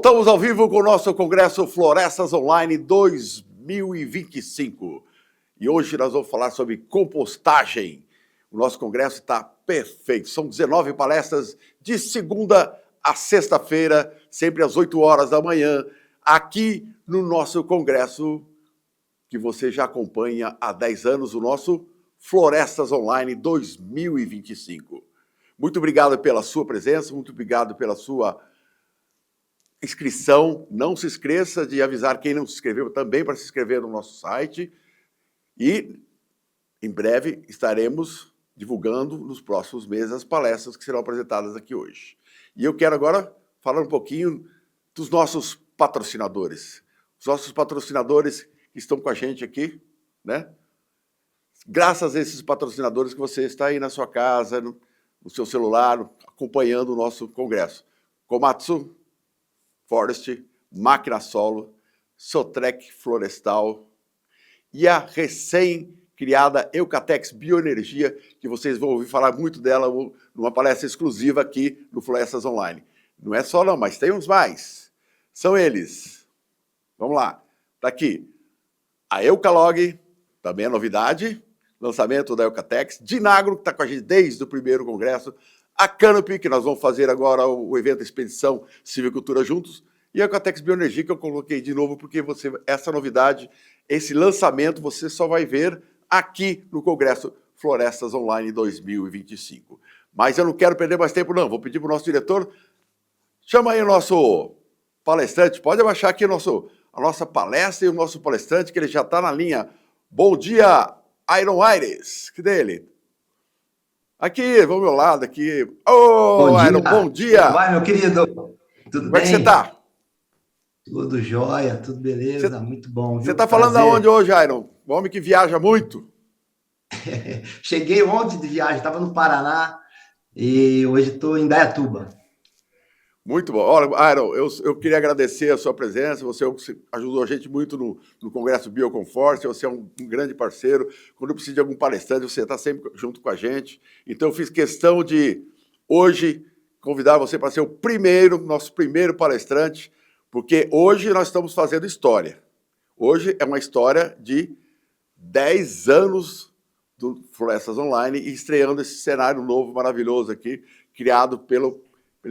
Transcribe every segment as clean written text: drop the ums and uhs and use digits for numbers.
Voltamos ao vivo com o nosso Congresso Florestas Online 2025. E hoje nós vamos falar sobre compostagem. O nosso congresso está perfeito. São 19 palestras de segunda a sexta-feira, sempre às 8 horas da manhã, aqui no nosso congresso, que você já acompanha há 10 anos, o nosso Florestas Online 2025. Muito obrigado pela sua presença, muito obrigado pela sua inscrição. Não se esqueça de avisar quem não se inscreveu também para se inscrever no nosso site. E em breve estaremos divulgando nos próximos meses as palestras que serão apresentadas aqui hoje. E eu quero agora falar um pouquinho dos nossos patrocinadores. Os nossos patrocinadores que estão com a gente aqui, né? Graças a esses patrocinadores que você está aí na sua casa, no seu celular, acompanhando o nosso congresso. Komatsu Forest, Máquina Solo, Sotrec Florestal e a recém-criada Eucatex Bioenergia, que vocês vão ouvir falar muito dela numa palestra exclusiva aqui no Florestas Online. Não é só não, mas tem uns mais. São eles. Vamos lá. Está aqui a Eucalog, também é novidade, lançamento da Eucatex, Dinagro, que está com a gente desde o primeiro congresso, a Canopy, que nós vamos fazer agora o evento Expedição Silvicultura juntos, e a Eucatex Bioenergia, que eu coloquei de novo, porque essa novidade, esse lançamento, você só vai ver aqui no Congresso Florestas Online 2025. Mas eu não quero perder mais tempo, não. Vou pedir para o nosso diretor, chama aí o nosso palestrante, pode abaixar aqui a nossa palestra e o nosso palestrante, que ele já está na linha. Bom dia, Iron Aires, que dele? Aqui, vamos ao meu lado, aqui. Ô, Iron, bom dia! Como vai, meu querido? Tudo bem? Como é que você está? Tudo jóia, tudo beleza, muito bom. Você está falando aonde hoje, Iron? O homem que viaja muito. Cheguei ontem de viagem, estava no Paraná e hoje estou em Indaiatuba. Muito bom. Olha, Iron, eu queria agradecer a sua presença, você ajudou a gente muito no Congresso Bioconforce, você é um grande parceiro. Quando eu preciso de algum palestrante, você está sempre junto com a gente. Então, eu fiz questão de, hoje, convidar você para ser nosso primeiro palestrante, porque hoje nós estamos fazendo história. Hoje é uma história de 10 anos do Florestas Online e estreando esse cenário novo, maravilhoso aqui, criado pela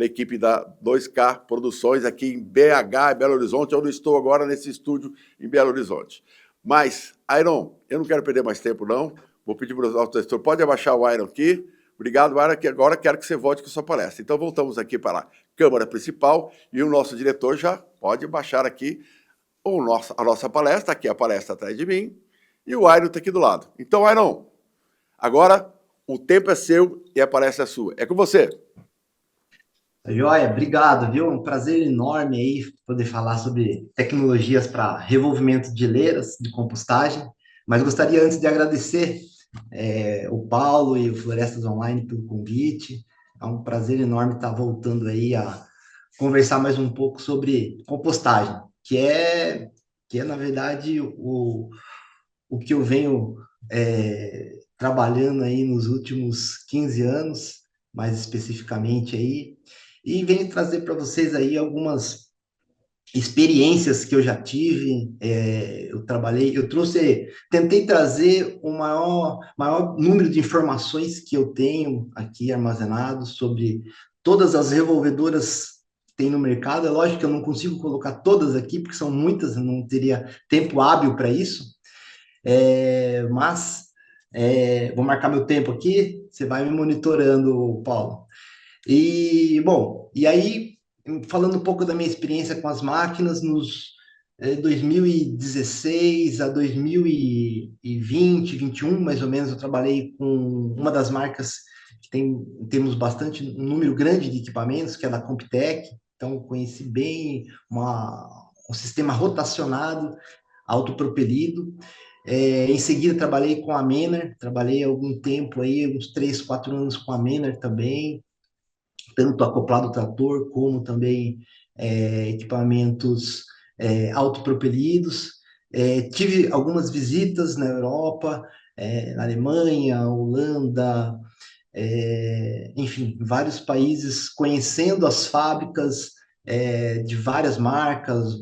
equipe da 2K Produções aqui em BH, em Belo Horizonte, onde eu estou agora nesse estúdio em Belo Horizonte. Mas, Iron, eu não quero perder mais tempo, não. Vou pedir para o nosso gestor, pode abaixar o Iron aqui. Obrigado, Iron, que agora quero que você volte com a sua palestra. Então, voltamos aqui para a câmera principal e o nosso diretor já pode baixar aqui a nossa palestra. Aqui a palestra atrás de mim e o Iron está aqui do lado. Então, Iron, agora o tempo é seu e a palestra é sua. É com você. Joia, obrigado, viu? Um prazer enorme aí poder falar sobre tecnologias para revolvimento de geleiras, de compostagem. Mas gostaria antes de agradecer o Paulo e o Florestas Online pelo convite. É um prazer enorme estar voltando aí a conversar mais um pouco sobre compostagem, que é na verdade, o que eu venho trabalhando aí nos últimos 15 anos, mais especificamente aí, e venho trazer para vocês aí algumas experiências que eu já tive. Tentei trazer o maior número de informações que eu tenho aqui armazenado sobre todas as revolvedoras que tem no mercado. É lógico que eu não consigo colocar todas aqui, porque são muitas, eu não teria tempo hábil para isso, mas vou marcar meu tempo aqui, você vai me monitorando, Paulo. E aí, falando um pouco da minha experiência com as máquinas, nos 2016 a 2020, 2021, mais ou menos, eu trabalhei com uma das marcas que temos um número grande de equipamentos, que é da Comptech. Então, conheci bem um sistema rotacionado, autopropelido. Em seguida, trabalhei com a Menner, trabalhei algum tempo aí, uns 3, 4 anos com a Menner também, tanto acoplado ao trator, como também equipamentos autopropelidos. Tive algumas visitas na Europa, na Alemanha, Holanda, enfim, vários países, conhecendo as fábricas, de várias marcas,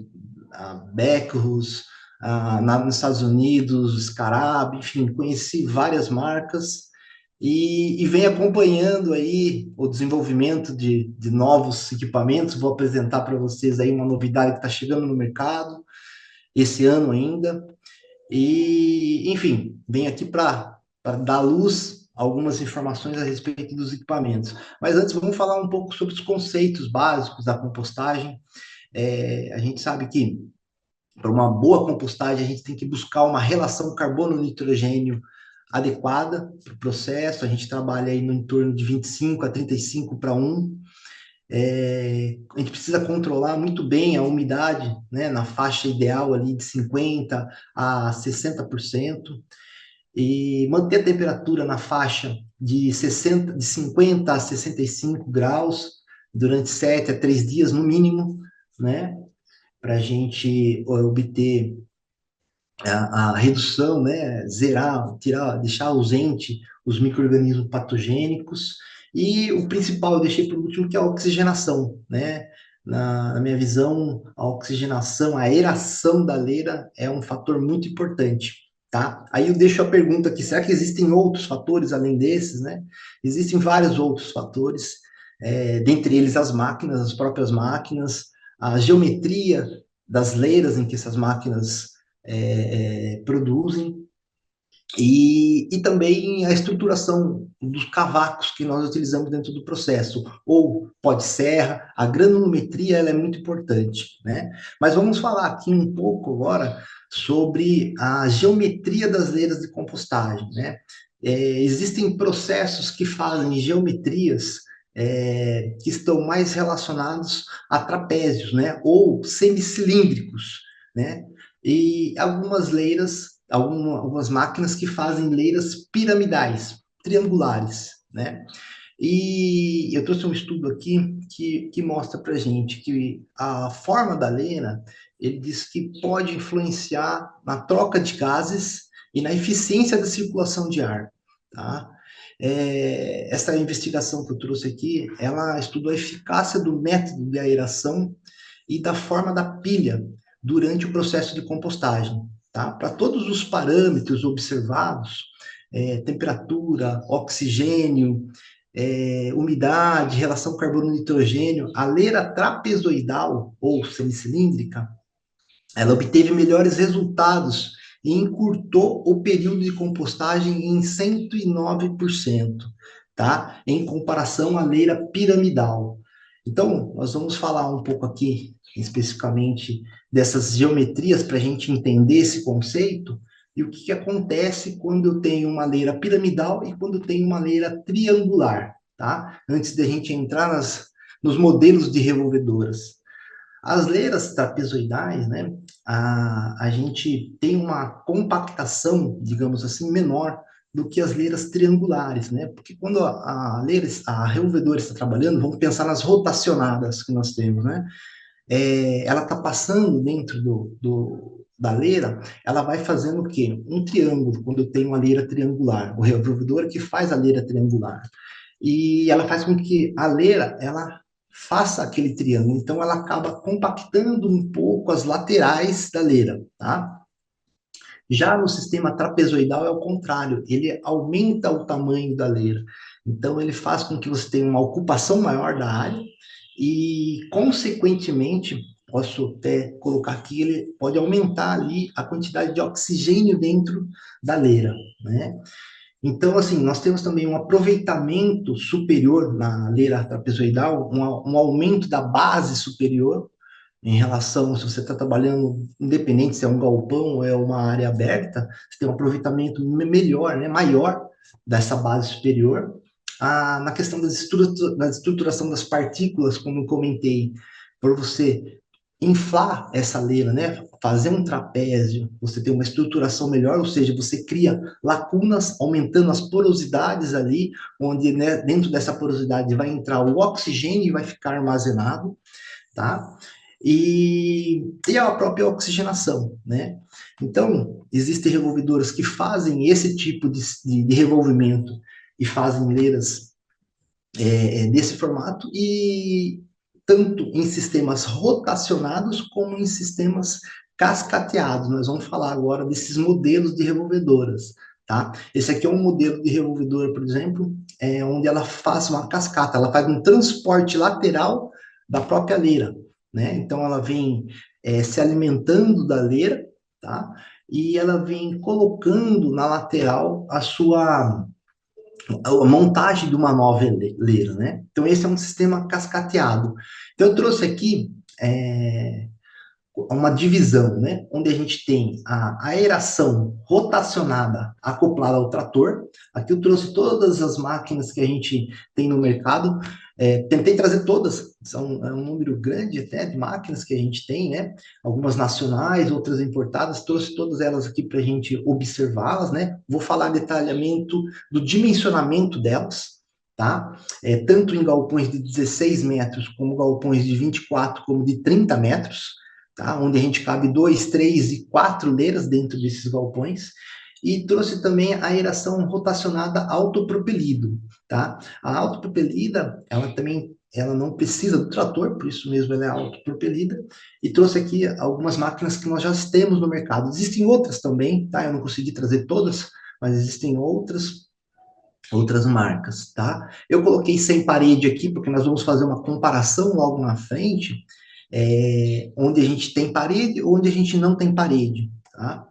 a Beckrus, nos Estados Unidos, Scarab, enfim, conheci várias marcas e venho acompanhando aí o desenvolvimento de novos equipamentos. Vou apresentar para vocês aí uma novidade que está chegando no mercado esse ano ainda. E, enfim, venho aqui para dar luz a algumas informações a respeito dos equipamentos. Mas antes, vamos falar um pouco sobre os conceitos básicos da compostagem. A gente sabe que para uma boa compostagem, a gente tem que buscar uma relação carbono-nitrogênio adequada para o processo. A gente trabalha aí no entorno de 25 a 35 para 1. A gente precisa controlar muito bem a umidade, né, na faixa ideal ali de 50 a 60%, e manter a temperatura na faixa de 50 a 65 graus durante 7 a 3 dias no mínimo, né, para a gente obter a redução, né, zerar, tirar, deixar ausente os micro-organismos patogênicos. E o principal eu deixei por último, que é a oxigenação, né? Na minha visão, a oxigenação, a aeração da leira é um fator muito importante, tá? Aí eu deixo a pergunta aqui, será que existem outros fatores além desses, né? Existem vários outros fatores, dentre eles as máquinas, as próprias máquinas, a geometria das leiras em que essas máquinas produzem, e também a estruturação dos cavacos que nós utilizamos dentro do processo, ou pó de serra, a granulometria ela é muito importante, né? Mas vamos falar aqui um pouco agora sobre a geometria das leiras de compostagem, né? Existem processos que fazem geometrias que estão mais relacionados a trapézios, né? Ou semicilíndricos, né? E algumas leiras, algumas máquinas que fazem leiras piramidais, triangulares, né? E eu trouxe um estudo aqui que mostra para gente que a forma da leira, ele diz que pode influenciar na troca de gases e na eficiência da circulação de ar, tá? Essa investigação que eu trouxe aqui, ela estudou a eficácia do método de aeração e da forma da pilha durante o processo de compostagem, tá? Para todos os parâmetros observados, temperatura, oxigênio, umidade, relação carbono-nitrogênio, a leira trapezoidal ou semicilíndrica, ela obteve melhores resultados e encurtou o período de compostagem em 109%, tá? Em comparação à leira piramidal. Então, nós vamos falar um pouco aqui, especificamente, dessas geometrias para a gente entender esse conceito e o que acontece quando eu tenho uma leira piramidal e quando eu tenho uma leira triangular, tá? Antes de a gente entrar nos modelos de revolvedoras. As leiras trapezoidais, né, a gente tem uma compactação, digamos assim, menor do que as leiras triangulares, né? Porque quando a revolvedora está trabalhando, vamos pensar nas rotacionadas que nós temos, né? Ela está passando dentro da leira, ela vai fazendo o quê? Um triângulo, quando eu tenho uma leira triangular. O revolvedor que faz a leira triangular. E ela faz com que a leira, ela faça aquele triângulo. Então, ela acaba compactando um pouco as laterais da leira, tá? Já no sistema trapezoidal é o contrário, ele aumenta o tamanho da leira. Então, ele faz com que você tenha uma ocupação maior da área e, consequentemente, posso até colocar aqui, ele pode aumentar ali a quantidade de oxigênio dentro da leira, né? Então, assim, nós temos também um aproveitamento superior na leira trapezoidal, um aumento da base superior em relação, se você está trabalhando, independente se é um galpão ou é uma área aberta, você tem um aproveitamento melhor, né, maior dessa base superior. Na questão da estruturação das partículas, como eu comentei, por você inflar essa leira, né? Fazer um trapézio, você tem uma estruturação melhor, ou seja, você cria lacunas, aumentando as porosidades ali, onde, né, dentro dessa porosidade vai entrar o oxigênio e vai ficar armazenado, tá? E a própria oxigenação, né? Então, existem revolvedoras que fazem esse tipo de revolvimento e fazem leiras desse formato, e tanto em sistemas rotacionados como em sistemas cascateados. Nós vamos falar agora desses modelos de revolvedoras, tá? Esse aqui é um modelo de revolvedora, por exemplo, onde ela faz uma cascata, ela faz um transporte lateral da própria leira, né? Então, ela vem se alimentando da leira, tá? E ela vem colocando na lateral a montagem de uma nova leira, né? Então, esse é um sistema cascateado. Então, eu trouxe aqui uma divisão, né? Onde a gente tem a aeração rotacionada acoplada ao trator. Aqui eu trouxe todas as máquinas que a gente tem no mercado. Tentei trazer todas, é um número grande até de máquinas que a gente tem, né? Algumas nacionais, outras importadas, trouxe todas elas aqui para a gente observá-las, né? Vou falar detalhamento do dimensionamento delas, tá? Tanto em galpões de 16 metros, como galpões de 24, como de 30 metros, tá? Onde a gente cabe 2, 3 e 4 leiras dentro desses galpões. E trouxe também a aeração rotacionada autopropelido, tá? A autopropelida, ela não precisa do trator, por isso mesmo ela é autopropelida, e trouxe aqui algumas máquinas que nós já temos no mercado. Existem outras também, tá? Eu não consegui trazer todas, mas existem outras marcas, tá? Eu coloquei sem parede aqui, porque nós vamos fazer uma comparação logo na frente, onde a gente tem parede, onde a gente não tem parede, tá?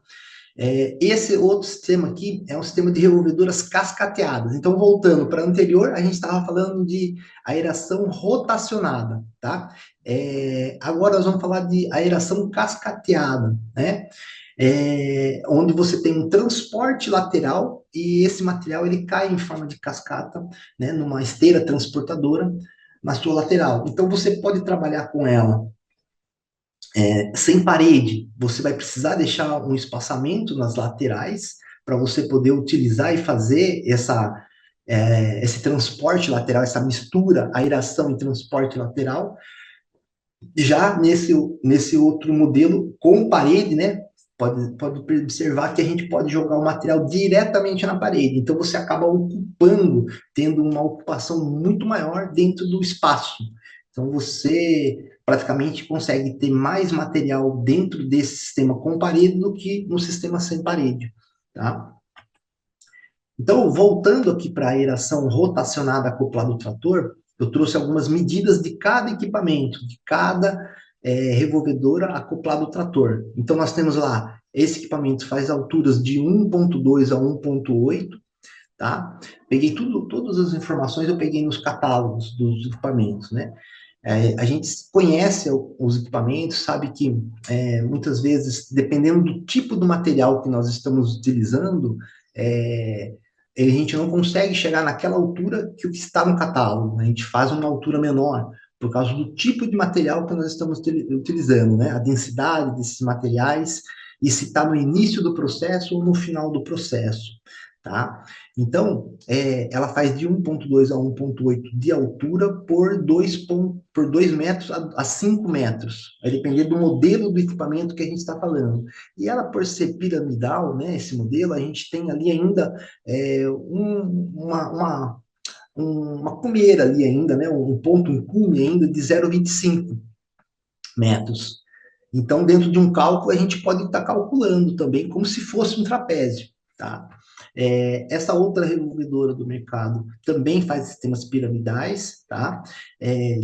Esse outro sistema aqui é um sistema de revolvedoras cascateadas. Então, voltando para o anterior, a gente estava falando de aeração rotacionada, tá? Agora nós vamos falar de aeração cascateada, né? Onde você tem um transporte lateral e esse material ele cai em forma de cascata, né? Numa esteira transportadora na sua lateral. Então, você pode trabalhar com ela sem parede, você vai precisar deixar um espaçamento nas laterais para você poder utilizar e fazer esse transporte lateral, essa mistura, aeração e transporte lateral. Já nesse outro modelo com parede, né? Pode observar que a gente pode jogar o material diretamente na parede. Então, você acaba tendo uma ocupação muito maior dentro do espaço. Então, você praticamente consegue ter mais material dentro desse sistema com parede do que no sistema sem parede, tá? Então, voltando aqui para a aeração rotacionada acoplada ao trator, eu trouxe algumas medidas de cada equipamento, de cada revolvedora acoplada ao trator. Então, nós temos lá, esse equipamento faz alturas de 1.2 a 1.8, tá? Peguei todas as informações, eu peguei nos catálogos dos equipamentos, né? A gente conhece os equipamentos, sabe que muitas vezes, dependendo do tipo do material que nós estamos utilizando, a gente não consegue chegar naquela altura que o que está no catálogo. A gente faz uma altura menor, por causa do tipo de material que nós estamos utilizando, né? A densidade desses materiais, e se está no início do processo ou no final do processo, tá? Então, ela faz de 1.2 a 1.8 de altura por 2 metros a 5 metros. Vai depender do modelo do equipamento que a gente está falando. E ela, por ser piramidal, né, esse modelo, a gente tem ali ainda uma cumeira ali ainda, né, um cume ainda de 0,25 metros. Então, dentro de um cálculo, a gente pode estar calculando também como se fosse um trapézio, tá? Essa outra revolvedora do mercado também faz sistemas piramidais, tá?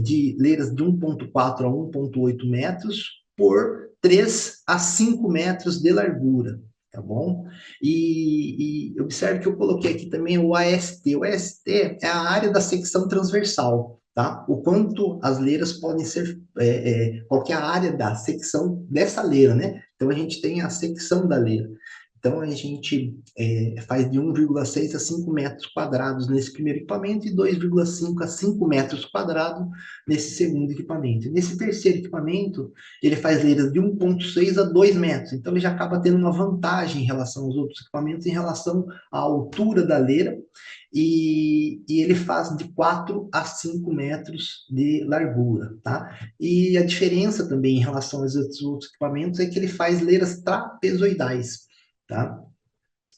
De leiras de 1.4 a 1.8 metros por 3 a 5 metros de largura, tá bom? E observe que eu coloquei aqui também o AST. O AST é a área da secção transversal, tá? O quanto as leiras podem ser, qual que é a área da secção dessa leira, né? Então, a gente tem a secção da leira. Então, a gente faz de 1,6 a 5 metros quadrados nesse primeiro equipamento e 2,5 a 5 metros quadrados nesse segundo equipamento. Nesse terceiro equipamento, ele faz leiras de 1,6 a 2 metros. Então, ele já acaba tendo uma vantagem em relação aos outros equipamentos, em relação à altura da leira, e ele faz de 4 a 5 metros de largura, tá? E a diferença também em relação aos outros equipamentos é que ele faz leiras trapezoidais, tá?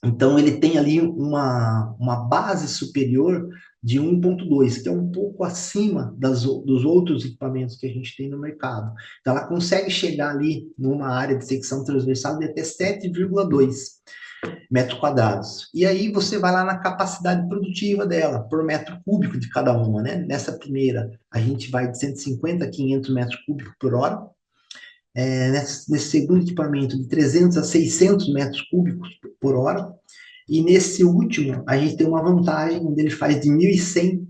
Então, ele tem ali uma base superior de 1.2, que é um pouco acima dos outros equipamentos que a gente tem no mercado. Então, ela consegue chegar ali numa área de secção transversal de até 7,2 metros quadrados. E aí você vai lá na capacidade produtiva dela, por metro cúbico de cada uma, né? Nessa primeira, a gente vai de 150 a 500 metros cúbicos por hora. Nesse segundo equipamento, de 300 a 600 metros cúbicos por hora. E nesse último, a gente tem uma vantagem, onde ele faz de 1.100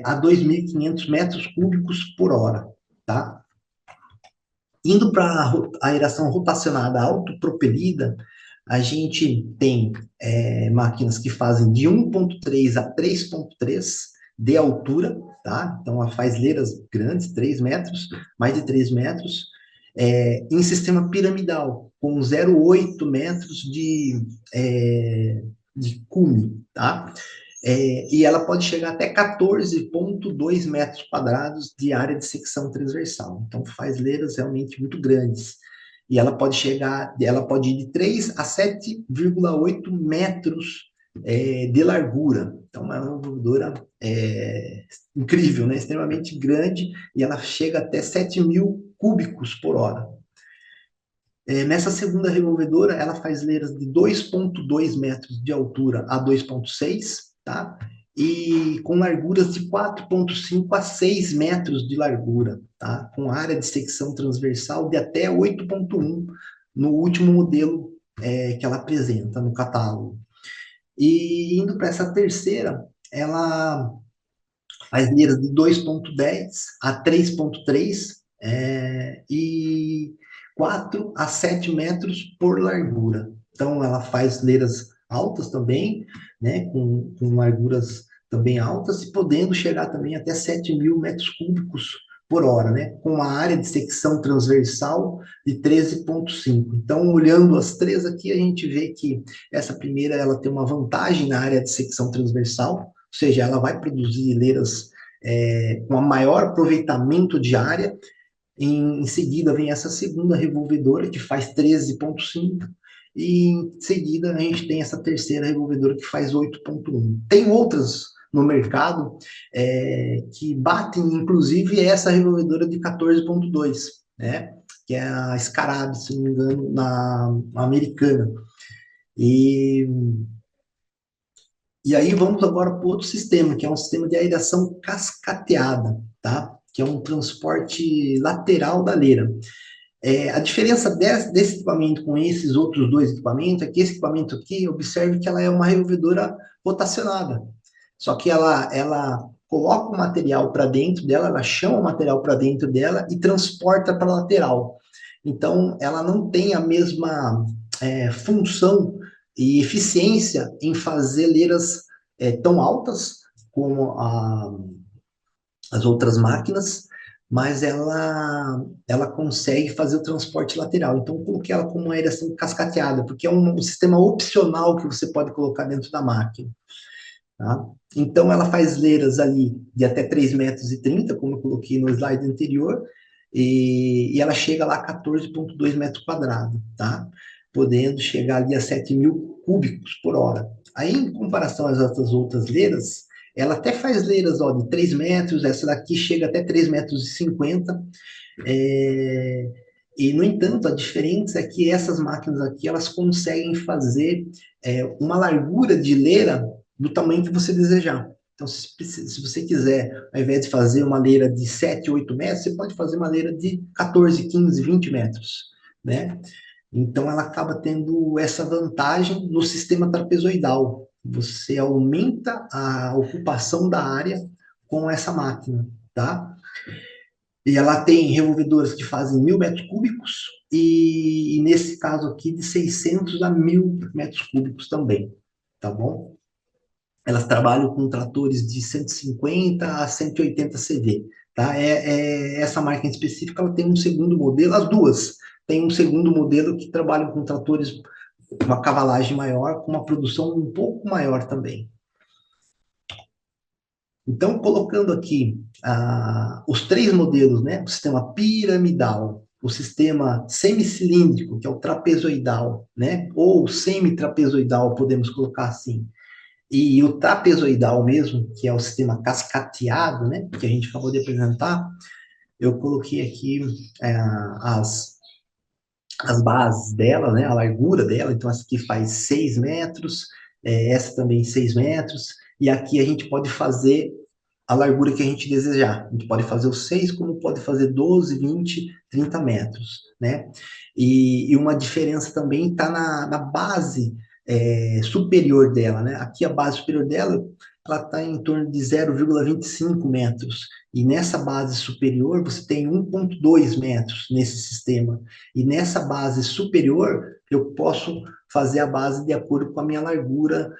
a 2.500 metros cúbicos por hora, tá? Indo para a aeração rotacionada autopropelida, a gente tem máquinas que fazem de 1.3 a 3.3 de altura, tá? Então, ela faz leiras grandes, 3 metros, mais de 3 metros, em sistema piramidal, com 0,8 metros de cume, tá? E ela pode chegar até 14,2 metros quadrados de área de secção transversal. Então, faz leiras realmente muito grandes. E ela pode ir de 3 a 7,8 metros de largura. Então, é uma envolvedora incrível, né? Extremamente grande, e ela chega até 7.000 cúbicos por hora. Nessa segunda revolvedora, ela faz leiras de 2,2 metros de altura a 2,6, tá? E com larguras de 4,5 a 6 metros de largura, tá? Com área de secção transversal de até 8,1 no último modelo que ela apresenta no catálogo. E indo para essa terceira, ela faz leiras de 2,10 a 3,3 e 4 a 7 metros por largura. Então, ela faz leiras altas também, né, com larguras também altas, e podendo chegar também até 7.000 metros cúbicos por hora, né, com uma área de secção transversal de 13,5. Então, olhando as três aqui, a gente vê que essa primeira ela tem uma vantagem na área de secção transversal, ou seja, ela vai produzir hileiras com a maior aproveitamento de área. Em seguida vem essa segunda revolvedora, que faz 13,5, e em seguida a gente tem essa terceira revolvedora, que faz 8,1. Tem outras no mercado que batem, inclusive, essa revolvedora de 14,2, né? Que é a Scarab, se não me engano, na americana. E aí vamos agora para o outro sistema, que é um sistema de aeração cascateada, tá? Que é um transporte lateral da leira. A diferença desse equipamento com esses outros dois equipamentos é que esse equipamento aqui, observe que ela é uma revolvedora rotacionada. Só que ela coloca o material para dentro dela, ela chama o material para dentro dela e transporta para a lateral. Então, ela não tem a mesma função e eficiência em fazer leiras tão altas como as outras máquinas, mas ela consegue fazer o transporte lateral. Então, eu coloquei ela como uma aeração cascateada, porque é um sistema opcional que você pode colocar dentro da máquina. Tá? Então, ela faz leiras ali de até 3,30 metros, como eu coloquei no slide anterior, e ela chega lá a 14,2 metros quadrados, tá? Podendo chegar ali a 7.000 cúbicos por hora. Aí, em comparação às outras leiras, ela até faz leiras de 3 metros, essa daqui chega até 3,50 metros, e, no entanto, a diferença é que essas máquinas aqui, elas conseguem fazer uma largura de leira do tamanho que você desejar. Então, se você quiser, ao invés de fazer uma leira de 7, 8 metros, você pode fazer uma leira de 14, 15, 20 metros, né? Então, ela acaba tendo essa vantagem no sistema trapezoidal. Você aumenta a ocupação da área com essa máquina, tá? E ela tem revolvedoras que fazem 1.000 metros cúbicos e nesse caso aqui, de 600 a 1.000 metros cúbicos também, tá bom? Elas trabalham com tratores de 150 a 180 CV, tá? Essa marca em específico, ela tem um segundo modelo, as duas têm um segundo modelo que trabalham com tratores com uma cavalagem maior, com uma produção um pouco maior também. Então, colocando aqui os três modelos, né? O sistema piramidal, o sistema semicilíndrico, que é o trapezoidal, né? Ou semi-trapezoidal, podemos colocar assim. E o trapezoidal mesmo, que é o sistema cascateado, né? Que a gente acabou de apresentar, eu coloquei aqui é, as, as bases dela, né? A largura dela. Então, essa aqui faz 6 metros, essa também 6 metros. E aqui a gente pode fazer a largura que a gente desejar. A gente pode fazer os 6, como pode fazer 12, 20, 30 metros, né? E uma diferença também está na base superior dela, né? Aqui a base superior dela, ela está em torno de 0,25 metros. E nessa base superior, você tem 1,2 metros nesse sistema. E nessa base superior, eu posso fazer a base de acordo com a minha largura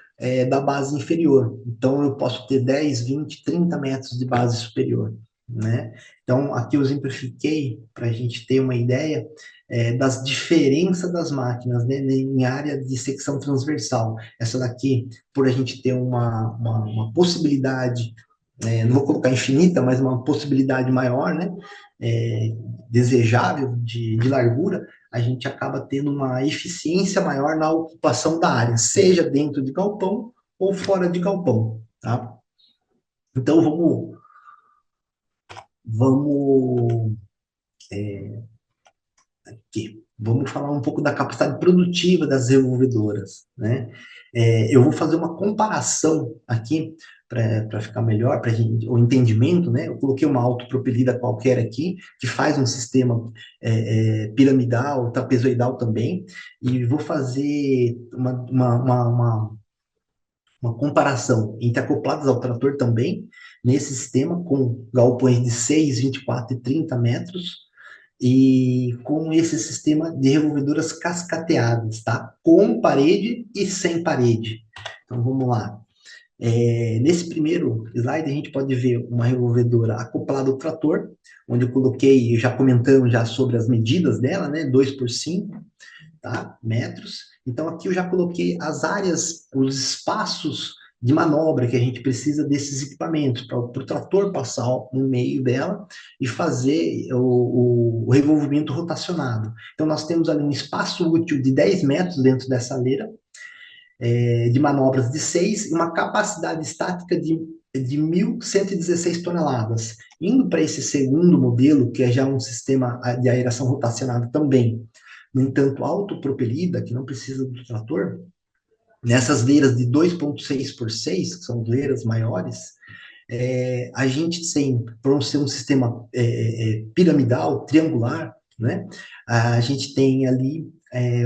da base inferior. Então, eu posso ter 10, 20, 30 metros de base superior, né? Então, aqui eu exemplifiquei para a gente ter uma ideia das diferenças das máquinas, né, em área de secção transversal. Essa daqui, por a gente ter uma possibilidade, não vou colocar infinita, mas uma possibilidade maior, né, é, desejável de largura, a gente acaba tendo uma eficiência maior na ocupação da área, seja dentro de galpão ou fora de galpão, tá? Então, vamos aqui. Vamos falar um pouco da capacidade produtiva das revolvedoras, né? Eu vou fazer uma comparação aqui para ficar melhor para o entendimento, né? Eu coloquei uma autopropelida qualquer aqui que faz um sistema piramidal, trapezoidal também, e vou fazer uma comparação entre acoplados ao trator também nesse sistema com galpões de 6, 24 e 30 metros e com esse sistema de revolvedoras cascateadas, tá? Com parede e sem parede. Então, vamos lá. Nesse primeiro slide, a gente pode ver uma revolvedora acoplada ao trator, onde eu coloquei, já comentando já sobre as medidas dela, né? 2 por 5, tá? Metros. Então, aqui eu já coloquei as áreas, os espaços de manobra que a gente precisa desses equipamentos, para o trator passar no meio dela e fazer o revolvimento rotacionado. Então, nós temos ali um espaço útil de 10 metros dentro dessa leira, de manobras de 6 e uma capacidade estática de 1.116 toneladas. Indo para esse segundo modelo, que é já um sistema de aeração rotacionada também, no entanto, autopropelida, que não precisa do trator, nessas leiras de 2,6 por 6, que são leiras maiores, a gente tem, por ser um sistema piramidal, triangular, né, a gente tem ali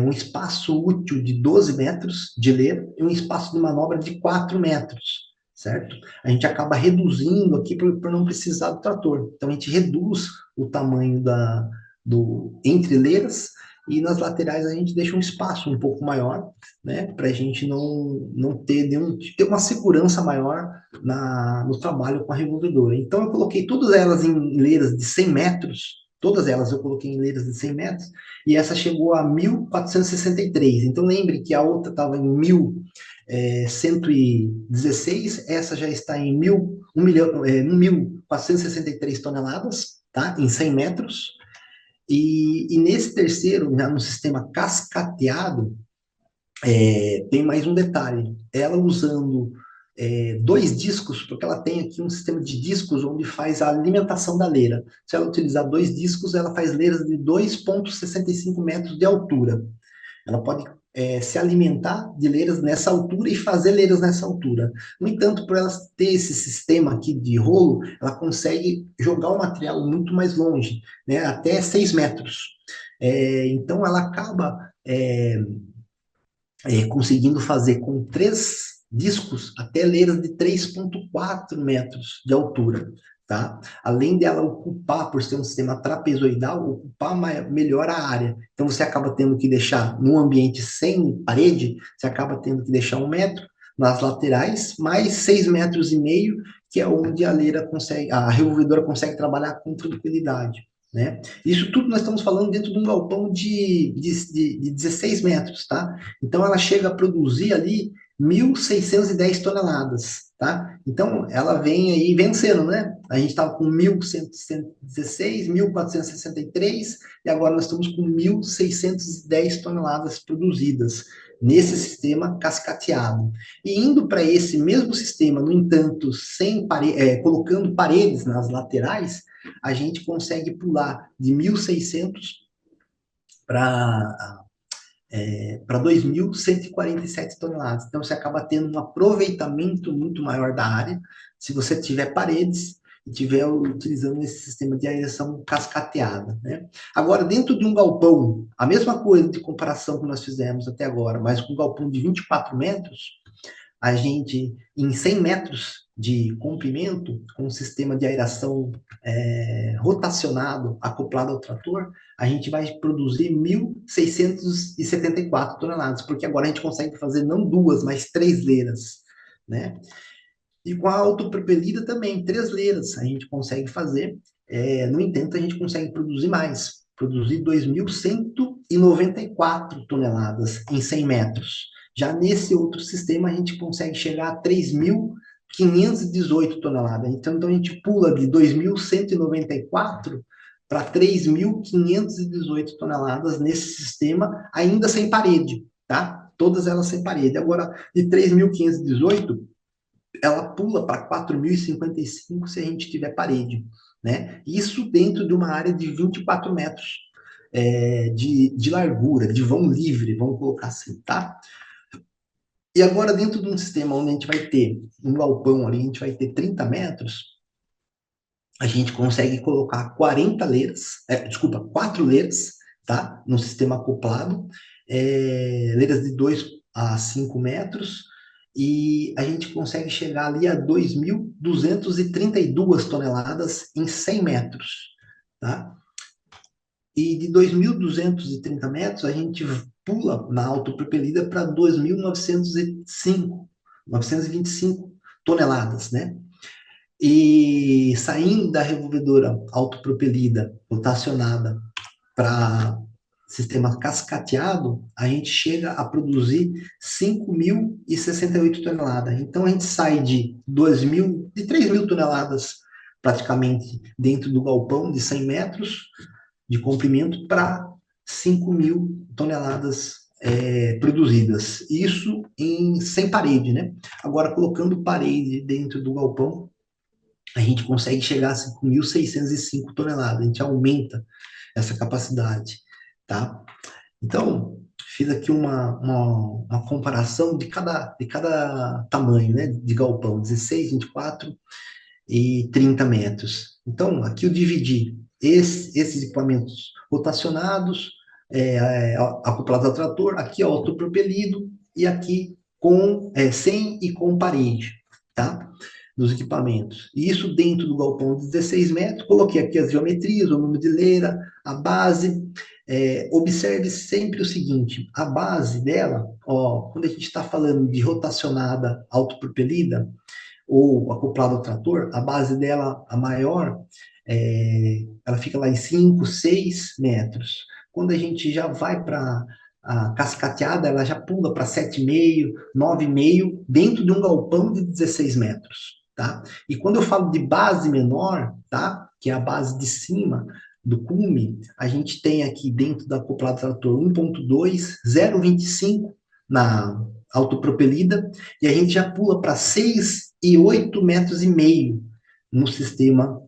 um espaço útil de 12 metros de leira e um espaço de manobra de 4 metros, certo? A gente acaba reduzindo aqui por não precisar do trator. Então, a gente reduz o tamanho do entre leiras e nas laterais a gente deixa um espaço um pouco maior, né, para a gente não ter ter uma segurança maior no trabalho com a revolvedora. Então, eu coloquei todas elas em leiras de 100 metros, todas elas eu coloquei em leiras de 100 metros, e essa chegou a 1.463. Então, lembre que a outra estava em 1.116, essa já está em 1.463 toneladas, tá, em 100 metros. E nesse terceiro, já no sistema cascateado, tem mais um detalhe. Ela usando 2 discos, porque ela tem aqui um sistema de discos onde faz a alimentação da leira. Se ela utilizar 2 discos, ela faz leiras de 2,65 metros de altura. Ela pode se alimentar de leiras nessa altura e fazer leiras nessa altura. No entanto, por ela ter esse sistema aqui de rolo, ela consegue jogar o material muito mais longe, né, até 6 metros. Então, ela acaba conseguindo fazer com 3 discos até leiras de 3,4 metros de altura. Tá? Além dela ocupar, por ser um sistema trapezoidal, ocupar melhor a área. Então, você acaba tendo que deixar, num ambiente sem parede, você acaba tendo que deixar 1 metro nas laterais, mais 6,5 metros, que é onde a revolvedora consegue trabalhar com tranquilidade. Né? Isso tudo nós estamos falando dentro de um galpão de 16 metros. Tá? Então, ela chega a produzir ali 1.610 toneladas. tá? Então, ela vem aí vencendo, né? A gente estava com 1.116, 1.463, e agora nós estamos com 1.610 toneladas produzidas nesse sistema cascateado. E indo para esse mesmo sistema, no entanto, colocando paredes nas laterais, a gente consegue pular de 1.600 para 2.147 toneladas. Então, você acaba tendo um aproveitamento muito maior da área, se você tiver paredes e estiver utilizando esse sistema de aeração cascateada, né? Agora, dentro de um galpão, a mesma coisa de comparação que nós fizemos até agora, mas com um galpão de 24 metros, a gente, em 100 metros de comprimento, com um sistema de aeração rotacionado, acoplado ao trator, a gente vai produzir 1.674 toneladas, porque agora a gente consegue fazer não duas, mas 3 leiras, né? E com a autopropelida também, 3 leiras a gente consegue fazer, no entanto, a gente consegue produzir 2.194 toneladas em 100 metros. Já nesse outro sistema, a gente consegue chegar a 3.518 toneladas. Então, a gente pula de 2.194 para 3.518 toneladas nesse sistema, ainda sem parede, tá? Todas elas sem parede. Agora, de 3.518, ela pula para 4.055 se a gente tiver parede, né? Isso dentro de uma área de 24 metros de largura, de vão livre, vamos colocar assim, tá? E agora, dentro de um sistema onde a gente vai ter um galpão ali, a gente vai ter 30 metros, a gente consegue colocar 40 leiras, 4 leiras, tá? No sistema acoplado, leiras de 2 a 5 metros, e a gente consegue chegar ali a 2.232 toneladas em 100 metros, tá? E de 2.230 metros, a gente pula na autopropelida para 925 toneladas, né? E saindo da revolvedora autopropelida, rotacionada, para sistema cascateado, a gente chega a produzir 5.068 toneladas. Então, a gente sai de 3.000 toneladas, praticamente, dentro do galpão de 100 metros de comprimento para 5.000 toneladas produzidas. Isso sem parede, né? Agora, colocando parede dentro do galpão, a gente consegue chegar a 5.605 toneladas. A gente aumenta essa capacidade, tá? Então, fiz aqui uma comparação de cada tamanho, né? De galpão, 16, 24 e 30 metros. Então, aqui eu dividi esses equipamentos rotacionados, acoplados ao trator, aqui autopropelido, e aqui sem e com parede, tá? Dos equipamentos. E isso dentro do galpão de 16 metros, coloquei aqui as geometrias, o número de leira, a base. Observe sempre o seguinte, a base dela, ó, quando a gente está falando de rotacionada autopropelida, ou acoplado ao trator, a base dela, a maior, ela fica lá em 5, 6 metros. Quando a gente já vai para a cascateada, ela já pula para 7,5, 9,5, dentro de um galpão de 16 metros, tá? E quando eu falo de base menor, tá? Que é a base de cima do cume, a gente tem aqui dentro da acoplado trator 1.2, 0,25 na autopropelida, e a gente já pula para 6,8 metros e meio no sistema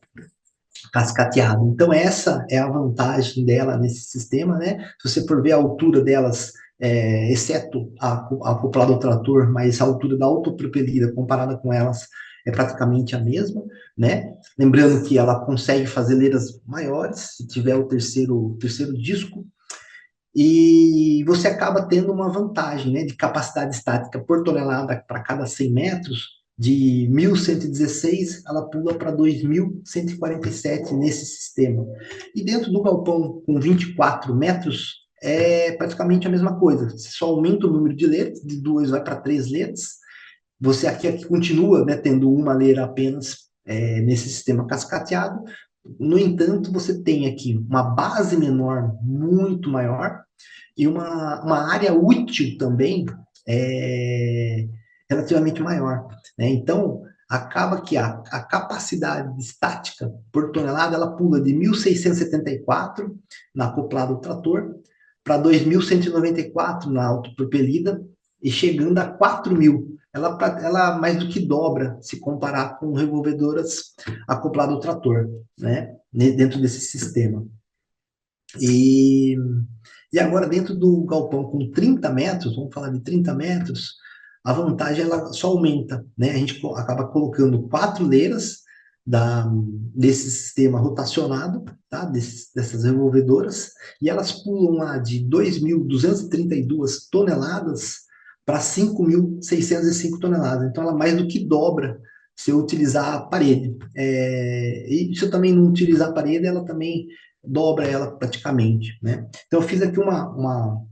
cascateado. Então, essa é a vantagem dela nesse sistema, né? Se você for ver a altura delas, exceto a acoplada ao trator, mas a altura da autopropelida comparada com elas é praticamente a mesma, né? Lembrando que ela consegue fazer leiras maiores, se tiver o terceiro disco, e você acaba tendo uma vantagem, né, de capacidade estática por tonelada para cada 100 metros, de 1.116, ela pula para 2.147 nesse sistema. E dentro do galpão com 24 metros, é praticamente a mesma coisa. Você só aumenta o número de letras, de 2 vai para 3 letras. Você aqui continua, né, tendo uma leira apenas nesse sistema cascateado. No entanto, você tem aqui uma base menor, muito maior, e uma área útil também relativamente maior, né? Então, acaba que a capacidade estática por tonelada, ela pula de 1.674 na acoplada do trator para 2.194 na autopropelida e chegando a 4.000. Ela mais do que dobra se comparar com revolvedoras acopladas ao trator, né? Dentro desse sistema. E agora, dentro do galpão com 30 metros, vamos falar de 30 metros, a vantagem ela só aumenta, né? A gente acaba colocando 4 leiras desse sistema rotacionado, tá? Dessas revolvedoras, e elas pulam lá de 2.232 toneladas para 5.605 toneladas. Então, ela mais do que dobra se eu utilizar a parede. E se eu também não utilizar a parede, ela também dobra ela praticamente, né? Então, eu fiz aqui uma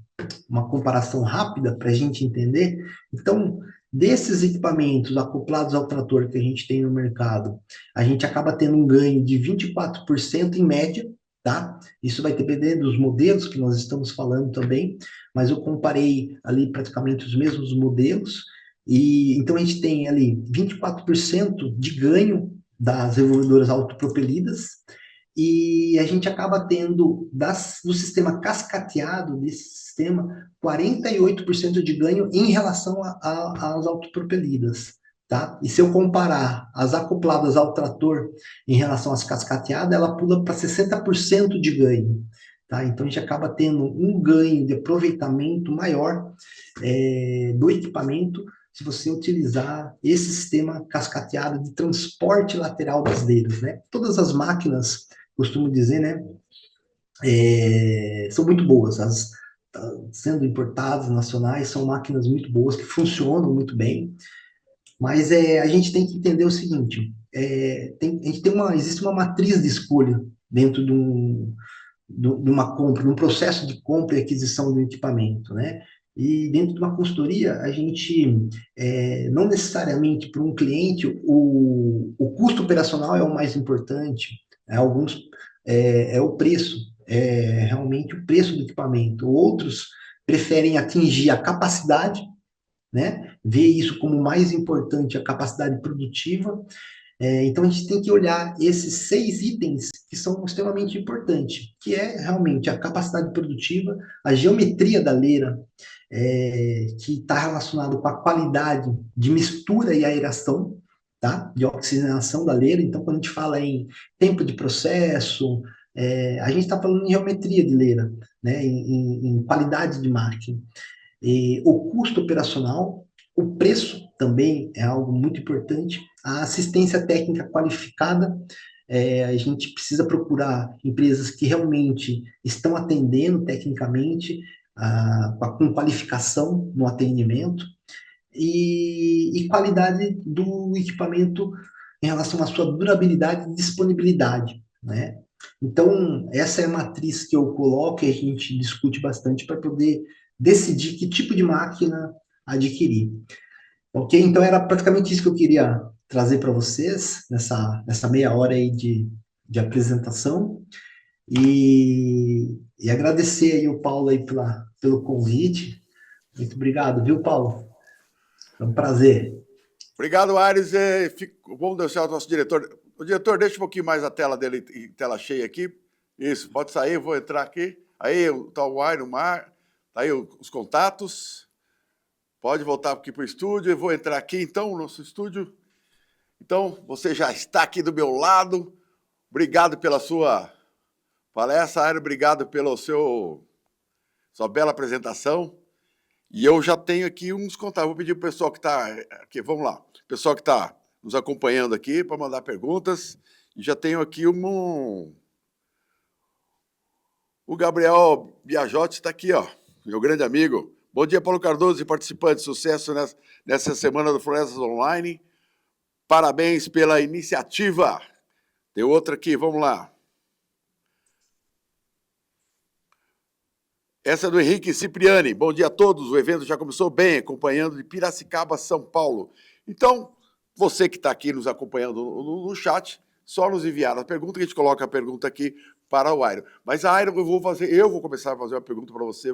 comparação rápida para a gente entender. Então, desses equipamentos acoplados ao trator que a gente tem no mercado, a gente acaba tendo um ganho de 24% em média, tá? Isso vai depender dos modelos que nós estamos falando também, mas eu comparei ali praticamente os mesmos modelos, e então a gente tem ali 24% de ganho das revolvedoras autopropelidas, e a gente acaba tendo do sistema cascateado, desse sistema, 48% de ganho em relação às autopropelidas, tá? E se eu comparar as acopladas ao trator em relação às cascateadas, ela pula para 60% de ganho, tá? Então a gente acaba tendo um ganho de aproveitamento maior do equipamento se você utilizar esse sistema cascateado de transporte lateral das leiras, né? Todas as máquinas, costumo dizer, né, são muito boas. Sendo importadas, nacionais, são máquinas muito boas, que funcionam muito bem, mas a gente tem que entender o seguinte, existe uma matriz de escolha dentro de uma compra, de um processo de compra e aquisição do equipamento, né? E dentro de uma consultoria, a gente, não necessariamente para um cliente, o custo operacional é o mais importante, é o preço, realmente o preço do equipamento. Outros preferem atingir a capacidade, né? Ver isso como mais importante, a capacidade produtiva. Então, a gente tem que olhar esses 6 itens que são extremamente importantes, que é realmente a capacidade produtiva, a geometria da leira, que está relacionado com a qualidade de mistura e aeração, tá? De oxigenação da leira. Então, quando a gente fala em tempo de processo, a gente está falando em geometria de leira, né? Em qualidade de máquina. O custo operacional, o preço também é algo muito importante, a assistência técnica qualificada, a gente precisa procurar empresas que realmente estão atendendo tecnicamente, com qualificação no atendimento, e qualidade do equipamento em relação à sua durabilidade e disponibilidade, né? Então, essa é a matriz que eu coloco e a gente discute bastante para poder decidir que tipo de máquina adquirir. Ok? Então, era praticamente isso que eu queria trazer para vocês nessa meia hora aí de apresentação. E agradecer aí o Paulo aí pelo convite. Muito obrigado, viu, Paulo? É um prazer. Obrigado, Aires. Vamos deixar o nosso diretor. O diretor, deixa um pouquinho mais a tela dele em tela cheia aqui. Isso, pode sair, eu vou entrar aqui. Aí está o Aires, o Mar, tá aí os contatos. Pode voltar aqui para o estúdio. Eu vou entrar aqui, então, no nosso estúdio. Então, você já está aqui do meu lado. Obrigado pela sua palestra, Aires. Obrigado pela sua bela apresentação. E eu já tenho aqui uns contatos. Vou pedir para o pessoal que está aqui, vamos lá, o pessoal que está nos acompanhando aqui para mandar perguntas. E já tenho aqui o Gabriel Biajotti está aqui, ó, meu grande amigo. Bom dia, Paulo Cardoso e participantes. Sucesso nessa semana do Florestas Online. Parabéns pela iniciativa. Tem outra aqui, vamos lá. Essa é do Henrique Cipriani. Bom dia a todos. O evento já começou bem, acompanhando de Piracicaba, São Paulo. Então, você que está aqui nos acompanhando no chat, só nos enviar a pergunta, que a gente coloca a pergunta aqui para o Airo. Mas, Airo, eu vou começar a fazer uma pergunta para você,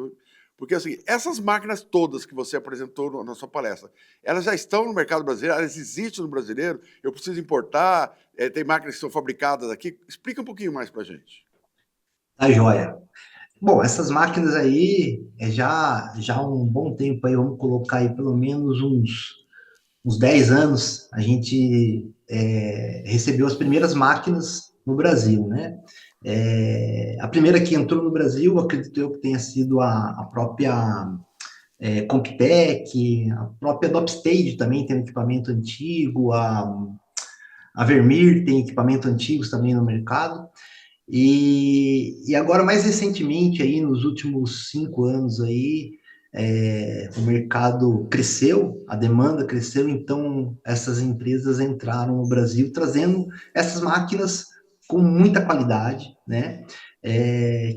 Porque, assim, essas máquinas todas que você apresentou na sua palestra, elas já estão no mercado brasileiro, elas existem no brasileiro, eu preciso importar, tem máquinas que são fabricadas aqui. Explica um pouquinho mais para a gente. Tá joia. Bom, essas máquinas aí, já há um bom tempo aí, vamos colocar aí pelo menos uns 10 anos, a gente recebeu as primeiras máquinas no Brasil, né? A primeira que entrou no Brasil, acredito eu que tenha sido a própria Comptec, a própria Dopstage também tem um equipamento antigo, a Vermeer tem equipamento antigos também no mercado. E agora, mais recentemente, aí, nos últimos 5 anos, aí, o mercado cresceu, a demanda cresceu, então essas empresas entraram no Brasil trazendo essas máquinas com muita qualidade, né?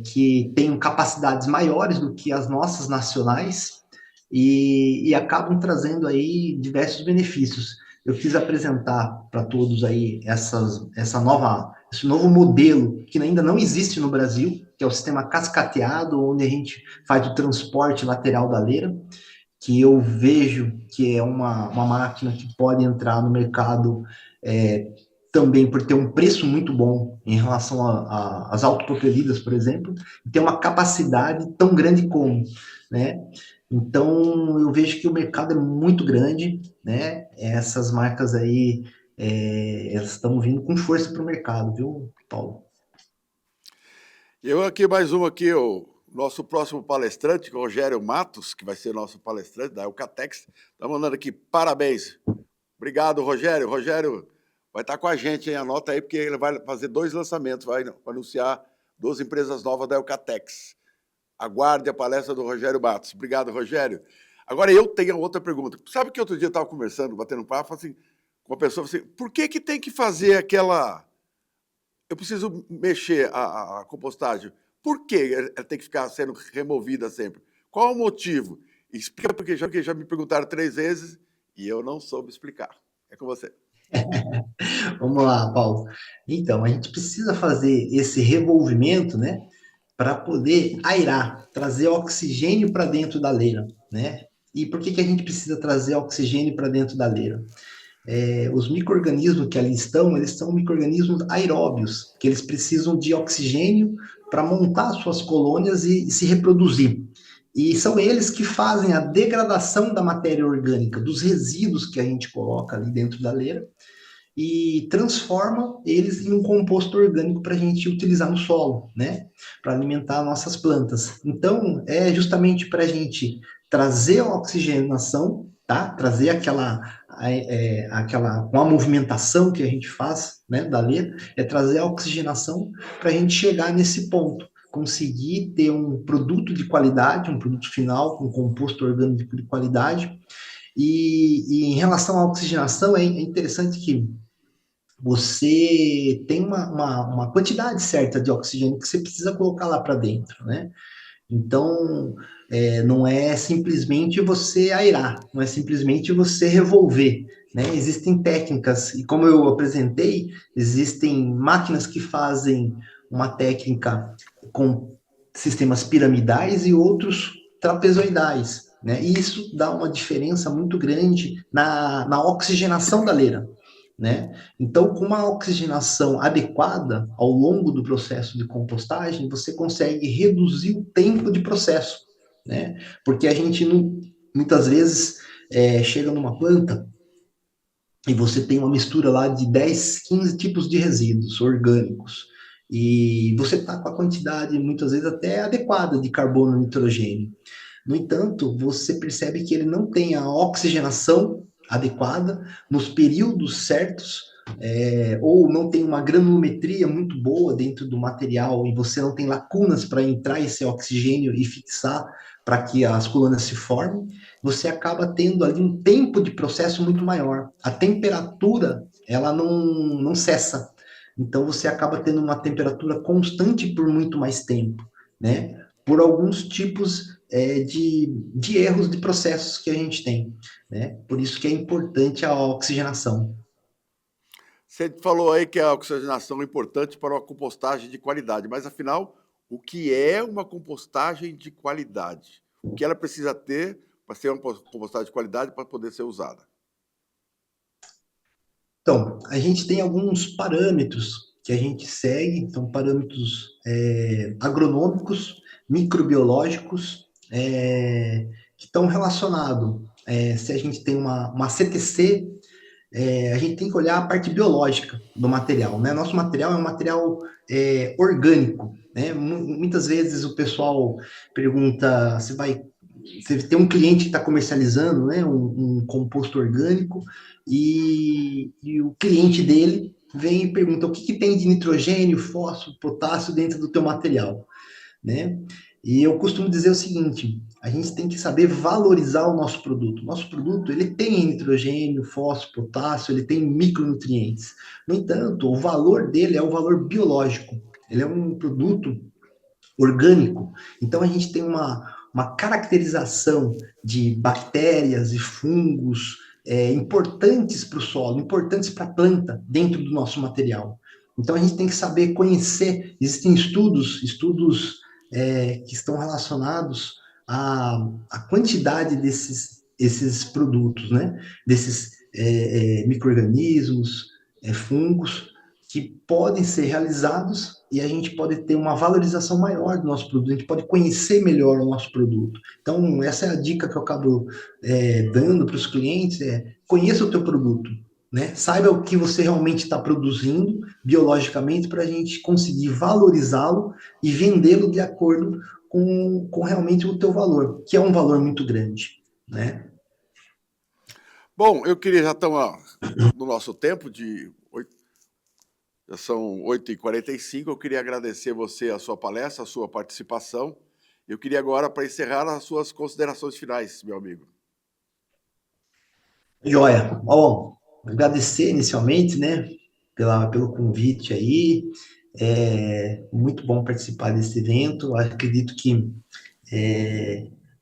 Que têm capacidades maiores do que as nossas nacionais e acabam trazendo aí diversos benefícios. Eu quis apresentar para todos aí esse novo modelo que ainda não existe no Brasil, que é o sistema cascateado, onde a gente faz o transporte lateral da leira, que eu vejo que é uma máquina que pode entrar no mercado também por ter um preço muito bom em relação às autopropelidas, por exemplo, e ter uma capacidade tão grande como, né? Então, eu vejo que o mercado é muito grande, né? Essas marcas aí, elas estão vindo com força para o mercado, viu, Paulo? Eu aqui, mais um aqui, o nosso próximo palestrante, Rogério Matos, que vai ser nosso palestrante da Eucatex, está mandando aqui parabéns. Obrigado, Rogério. Rogério vai estar com a gente, hein? Anota aí, porque ele vai fazer 2 lançamentos, vai anunciar 2 empresas novas da Eucatex. Aguarde a palestra do Rogério Matos. Obrigado, Rogério. Agora eu tenho outra pergunta. Sabe que outro dia eu estava conversando, batendo um papo, assim, com uma pessoa, assim, por que tem que fazer aquela... Eu preciso mexer a compostagem. Por que ela tem que ficar sendo removida sempre? Qual o motivo? Explica, porque já me perguntaram 3 vezes e eu não soube explicar. É com você. Vamos lá, Paulo. Então, a gente precisa fazer esse revolvimento, né, para poder airar, trazer oxigênio para dentro da leira, né? E por que a gente precisa trazer oxigênio para dentro da leira? Os micro-organismos que ali estão, eles são micro-organismos aeróbios, que eles precisam de oxigênio para montar suas colônias e se reproduzir. E são eles que fazem a degradação da matéria orgânica, dos resíduos que a gente coloca ali dentro da leira, e transforma eles em um composto orgânico para a gente utilizar no solo, né? Para alimentar nossas plantas. Então, é justamente para a gente trazer a oxigenação, tá? Trazer aquela com a movimentação que a gente faz, né, da letra, trazer a oxigenação para a gente chegar nesse ponto, conseguir ter um produto de qualidade, um produto final com composto orgânico de qualidade. E em relação à oxigenação, é interessante que você tem uma quantidade certa de oxigênio que você precisa colocar lá para dentro, né? Então, não é simplesmente você aerar, não é simplesmente você revolver, né? Existem técnicas, e como eu apresentei, existem máquinas que fazem uma técnica com sistemas piramidais e outros trapezoidais, né? E isso dá uma diferença muito grande na oxigenação da leira, né? Então, com uma oxigenação adequada ao longo do processo de compostagem, você consegue reduzir o tempo de processo, né? Porque a gente muitas vezes chega numa planta e você tem uma mistura lá de 10, 15 tipos de resíduos orgânicos. E você está com a quantidade, muitas vezes, até adequada de carbono e nitrogênio. No entanto, você percebe que ele não tem a oxigenação adequada nos períodos certos, ou não tem uma granulometria muito boa dentro do material e você não tem lacunas para entrar esse oxigênio e fixar para que as colônias se formem, você acaba tendo ali um tempo de processo muito maior. A temperatura, ela não cessa. Então, você acaba tendo uma temperatura constante por muito mais tempo, né? Por alguns tipos de erros de processos que a gente tem, né? Por isso que é importante a oxigenação. Você falou aí que a oxigenação é importante para uma compostagem de qualidade, mas afinal, o que é uma compostagem de qualidade? O que ela precisa ter para ser uma compostagem de qualidade para poder ser usada? Então, a gente tem alguns parâmetros que a gente segue, são parâmetros agronômicos, microbiológicos, que estão relacionados. Se a gente tem uma CTC, a gente tem que olhar a parte biológica do material, né? Nosso material é um material orgânico, né? Muitas vezes o pessoal pergunta se vai. Você tem um cliente que está comercializando, né, um composto orgânico e o cliente dele vem e pergunta o que tem de nitrogênio, fósforo, potássio dentro do teu material, né? E eu costumo dizer o seguinte: a gente tem que saber valorizar o nosso produto. Nosso produto ele tem nitrogênio, fósforo, potássio, ele tem micronutrientes. No entanto, o valor dele é o valor biológico. Ele é um produto orgânico. Então a gente tem uma caracterização de bactérias e fungos importantes para o solo, importantes para a planta dentro do nosso material. Então a gente tem que saber conhecer. Existem estudos que estão relacionados à quantidade esses produtos, né? Desses micro-organismos, fungos, que podem ser realizados e a gente pode ter uma valorização maior do nosso produto, a gente pode conhecer melhor o nosso produto. Então, essa é a dica que eu acabo dando para os clientes, conheça o teu produto, né? Saiba o que você realmente está produzindo biologicamente para a gente conseguir valorizá-lo e vendê-lo de acordo com realmente o teu valor, que é um valor muito grande, né? Bom, eu queria já estar no nosso tempo já são 8h45, eu queria agradecer você a sua palestra, a sua participação. Eu queria agora, para encerrar, as suas considerações finais, meu amigo. Joia. Bom, agradecer inicialmente, né, pelo convite aí. É muito bom participar desse evento. Acredito que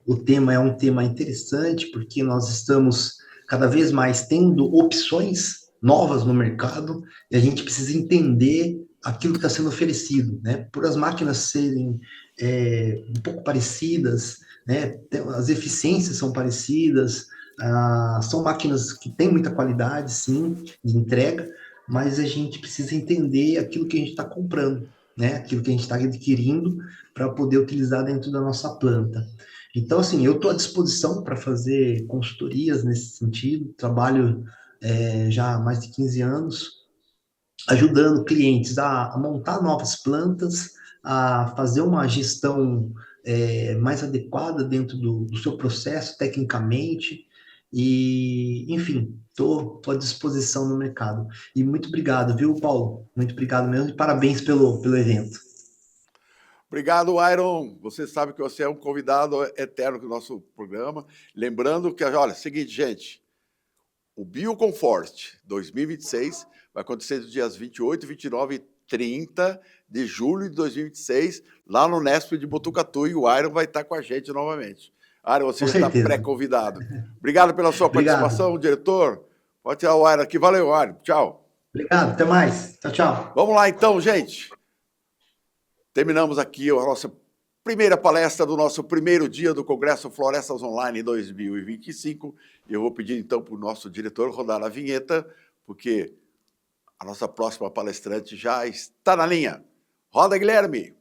o tema é um tema interessante, porque nós estamos cada vez mais tendo opções novas no mercado e a gente precisa entender aquilo que está sendo oferecido, né? Por as máquinas serem um pouco parecidas, né? As eficiências são parecidas, são máquinas que têm muita qualidade, sim, de entrega, mas a gente precisa entender aquilo que a gente está comprando, né? Aquilo que a gente está adquirindo para poder utilizar dentro da nossa planta. Então, assim, eu estou à disposição para fazer consultorias nesse sentido, trabalho já há mais de 15 anos, ajudando clientes a montar novas plantas, a fazer uma gestão mais adequada dentro do seu processo, tecnicamente, e, enfim, estou à disposição no mercado. E muito obrigado, viu, Paulo? Muito obrigado mesmo e parabéns pelo evento. Obrigado, Iron. Você sabe que você é um convidado eterno do nosso programa. Lembrando que, olha, seguinte, gente, o Biocomfort 2026 vai acontecer nos dias 28, 29 e 30 de julho de 2026, lá no Nesp de Botucatu, e o Iron vai estar com a gente novamente. Iron, você Com já está certeza. pré-convidado. Obrigado pela sua Obrigado. participação, diretor. Pode tirar o Iron aqui. Valeu, Iron. Tchau. Obrigado. Até mais. Tchau, tchau. Vamos lá, então, gente. Terminamos aqui a nossa primeira palestra do nosso primeiro dia do Congresso Florestas Online 2025. Eu vou pedir, então, para o nosso diretor rodar a vinheta, porque a nossa próxima palestrante já está na linha. Roda, Guilherme!